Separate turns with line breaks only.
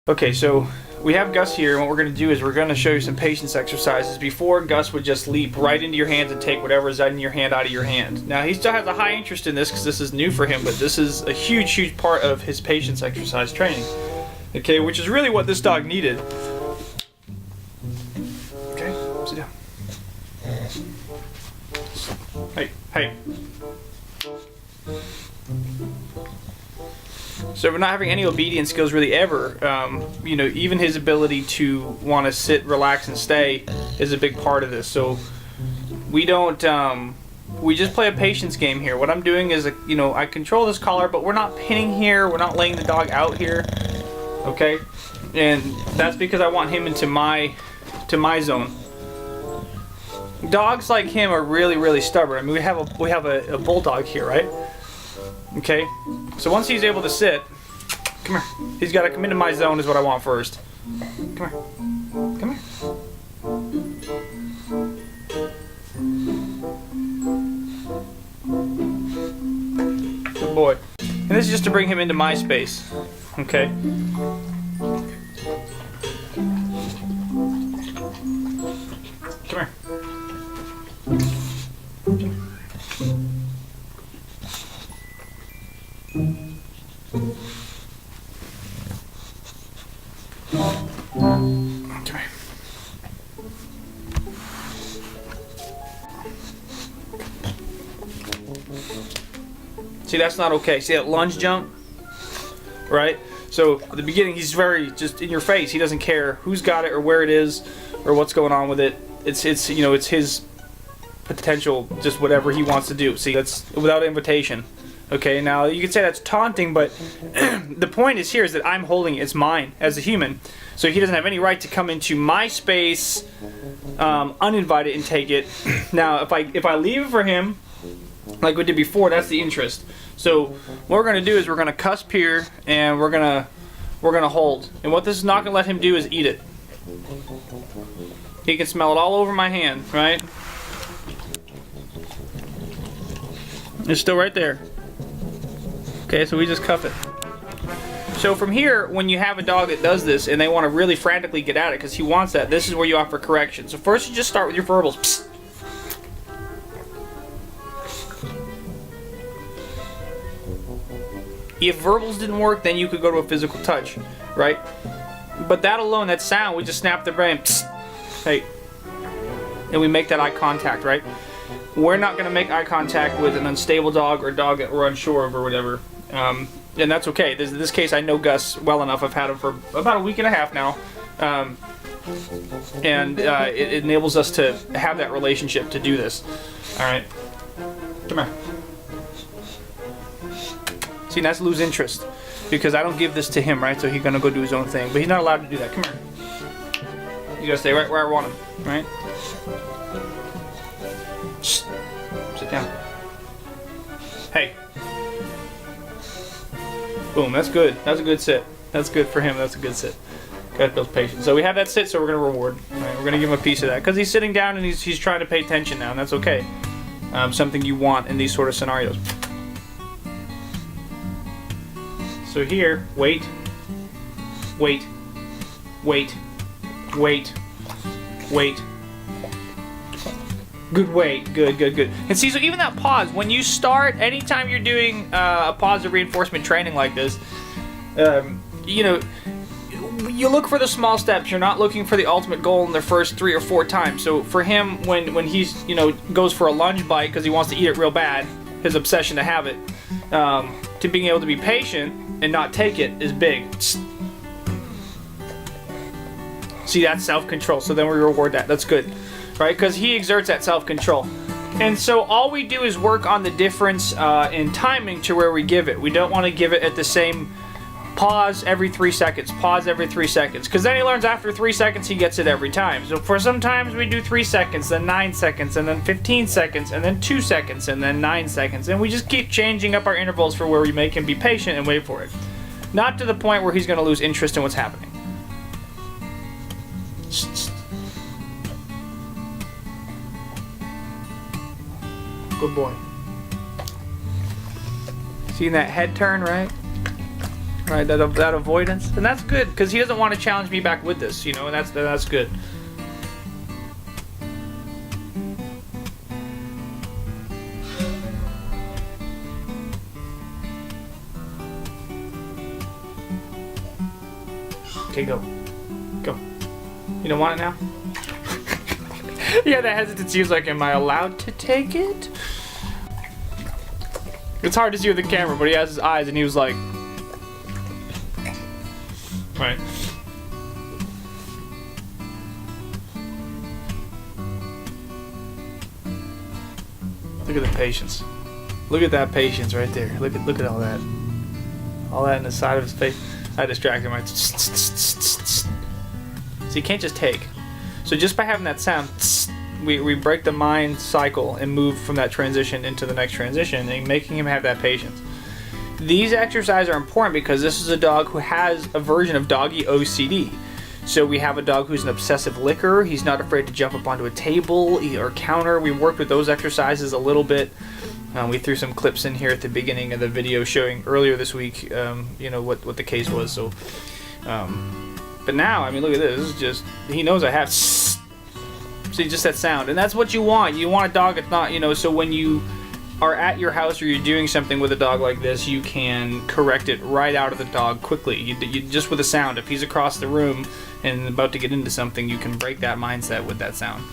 Okay, so we have Gus here, and what we're going to do is we're going to show you some patience exercises. Before, Gus would just leap right into your hands and take whatever's in your hand out of your hand. Now, he still has a high interest in this because this is new for him, but this is a huge, huge part of his patience exercise training. Okay, which is really what this dog needed. Okay, sit down. Hey, hey. So we're not having any obedience skills really ever. You know, even his ability to want to sit, relax, and stay is a big part of this. So we don't. We just play a patience game here. What I'm doing is, you know, I control this collar, but we're not pinning here. We're not laying the dog out here. Okay, and that's because I want him into my zone. Dogs like him are really, really stubborn. I mean, we have a bulldog here, right? Okay, so once he's able to sit, come here. He's got to come into my zone is what I want first. Come here. Come here. Good boy. And this is just to bring him into my space. Okay. Come here. See, that's not okay. See that lunge jump? Right? So at the beginning, he's very just in your face. He doesn't care who's got it or where it is or what's going on with it. It's you know, it's his potential, just whatever he wants to do. See, that's without invitation. Okay, now you could say that's taunting, but the point is here is that I'm holding it. It's mine as a human. So he doesn't have any right to come into my space uninvited and take it. Now, if I leave it for him, like we did before, that's the interest. So what we're going to do is we're going to cusp here, and we're going to hold. And what this is not going to let him do is eat it. He can smell it all over my hand, right? It's still right there. Okay, so we just cuff it. So from here, when you have a dog that does this and they want to really frantically get at it because he wants that, this is where you offer correction. So first you just start with your verbals. Psst. If verbals didn't work, then you could go to a physical touch, right? But that alone, that sound, we just snap their brain. Psst. Hey. And we make that eye contact, right? We're not going to make eye contact with an unstable dog or a dog that we're unsure of or whatever. And that's okay. In this case, I know Gus well enough. I've had him for about a week and a half now. And it enables us to have that relationship to do this. All right. Come here. See, that's lose interest. Because I don't give this to him, right? So he's going to go do his own thing. But he's not allowed to do that. Come here. You got to stay right where I want him, right? Shh. Sit down. Hey. Boom, that's good. That's a good sit. That's good for him. That's a good sit. Got build patience. So we have that sit, so we're going to reward. Right, we're going to give him a piece of that. Because he's sitting down and he's trying to pay attention now, and that's okay. Something you want in these sort of scenarios. So here, wait. Wait. Wait. Wait. Wait. Good wait. Good, good, good. And see, so even that pause, when you start, anytime you're doing a positive reinforcement training like this, you know, you look for the small steps. You're not looking for the ultimate goal in the first 3 or 4 times. So for him, when he's, you know, goes for a lunge bite because he wants to eat it real bad, his obsession to have it, to being able to be patient and not take it is big. See, that's self-control. So then we reward that. That's good. Right? Because he exerts that self-control. And so all we do is work on the difference in timing to where we give it. We don't want to give it at the same Pause every 3 seconds. Pause every 3 seconds. Because then he learns after 3 seconds, he gets it every time. So for sometimes we do 3 seconds, then 9 seconds, and then 15 seconds, and then 2 seconds, and then 9 seconds. And we just keep changing up our intervals for where we make him be patient and wait for it. Not to the point where he's going to lose interest in what's happening. Good boy. Seeing that head turn, right? Right, that avoidance, and that's good because he doesn't want to challenge me back with this, you know, and that's good. Okay, go. You don't want it now? Yeah, that hesitancy was like, am I allowed to take it? It's hard to see with the camera, but he has his eyes, and he was like. Right. Look at the patience. Look at that patience right there. Look at all that. All that in the side of his face. I distracted him. So you can't just take. So just by having that sound, we break the mind cycle and move from that transition into the next transition, and making him have that patience. These exercises are important because this is a dog who has a version of doggy OCD. So we have a dog who's an obsessive licker. He's not afraid to jump up onto a table or counter. We worked with those exercises a little bit. We threw some clips in here at the beginning of the video showing earlier this week, you know, what the case was. So, but now, I mean, look at this. This is just, he knows I have. See, just that sound. And that's what you want. You want a dog that's not, you know, so when you are at your house or you're doing something with a dog like this, you can correct it right out of the dog quickly. You just with a sound. If he's across the room and about to get into something, you can break that mindset with that sound.